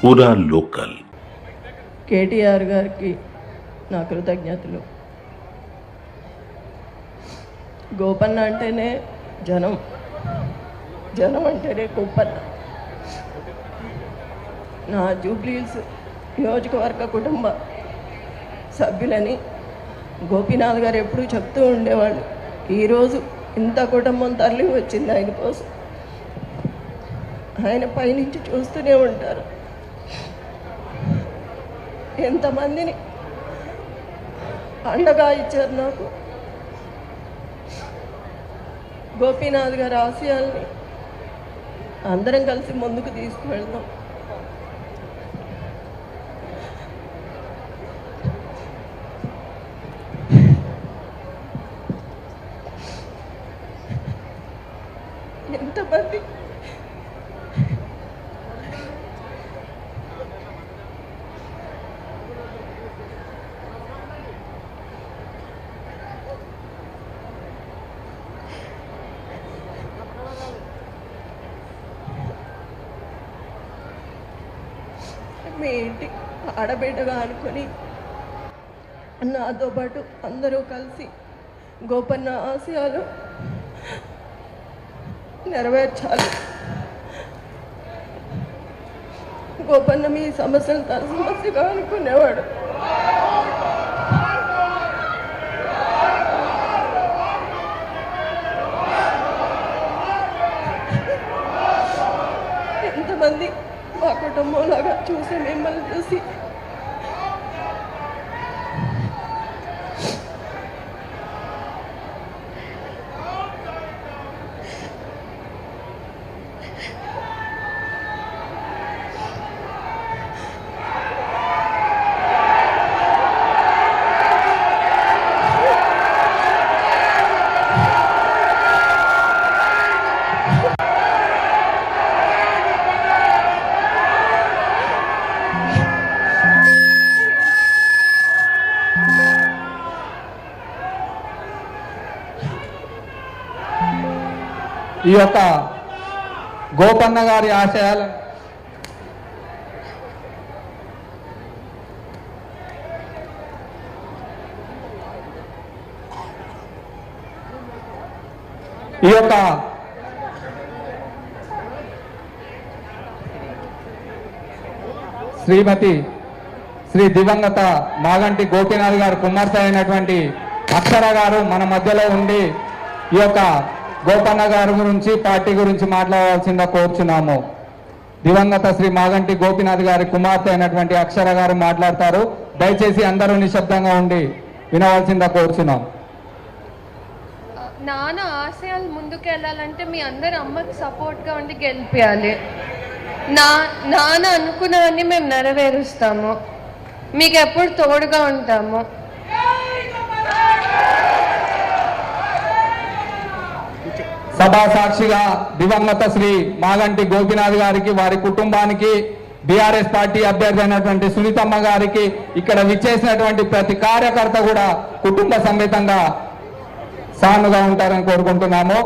పూరా లోకల్. కేటీఆర్ గారికి నా కృతజ్ఞతలు. గోపన్న అంటేనే జనం, జనం అంటేనే గోపన్న. నా జూబ్లీహిల్స్ నియోజకవర్గ కుటుంబ సభ్యులని గోపీనాథ్ గారు ఎప్పుడూ చెప్తూ ఉండేవాళ్ళు. ఈరోజు ఇంత కుటుంబం తరలి వచ్చింది ఆయన కోసం. ఆయన పైనుంచి చూస్తూనే ఉంటారు. ఎంతమందిని అండగా ఇచ్చారు నాకు. గోపీనాథ్ గారి ఆశయాల్ని అందరం కలిసి ముందుకు తీసుకువెళ్దాం. ఎంతమంది మీ ఇంటి ఆడబిడ్డగా అనుకొని నాతో పాటు అందరూ కలిసి గోపన్న ఆశయాలు నెరవేర్చాలి. గోపన్న మీ సమస్యలు తన సమస్యగా అనుకునేవాడు. ఎంతమంది మా కుటుంబంలాగా చూసి మిమ్మల్ని చూసి ఈ యొక్క గోపన్న గారి ఆశయాలు శ్రీ దివంగత మాగంటి గోపీనాథ్ గారు కుమార్తె అయినటువంటి అక్షర గారు మన మధ్యలో ఉండి ఈ యొక్క గోపన్న గారి గురించి, పార్టీ గురించి మాట్లాడాల్సిందిగా కోరుచున్నాము. దివంగత శ్రీ మాగంటి గోపీనాథ్ గారి కుమార్తె అయినటువంటి అక్షర గారు మాట్లాడతారు. దయచేసి అందరూ నిశ్శబ్దంగా ఉండి వినవలసిందిగా కోరుచున్నాం. నాన్న ఆశయాలు ముందుకు వెళ్ళాలంటే మీ అందరు అమ్మకి సపోర్ట్గా ఉండి గెలిపించాలి. నాన్న అనుకున్నవన్నీ మేము నెరవేరుస్తాము. మీకు ఎప్పుడు తోడుగా ఉంటాము. సభా సాక్షిగా దివంగత శ్రీ మాగంటి గోపీనాథ్ గారికి, వారి కుటుంబానికి, బీఆర్ఎస్ పార్టీ అభ్యర్థి అయినటువంటి సునీతమ్మ గారికి, ఇక్కడ విచ్చేసినటువంటి ప్రతి కార్యకర్త కూడా కుటుంబ సమేతంగా సానుగా ఉంటారని కోరుకుంటున్నాము.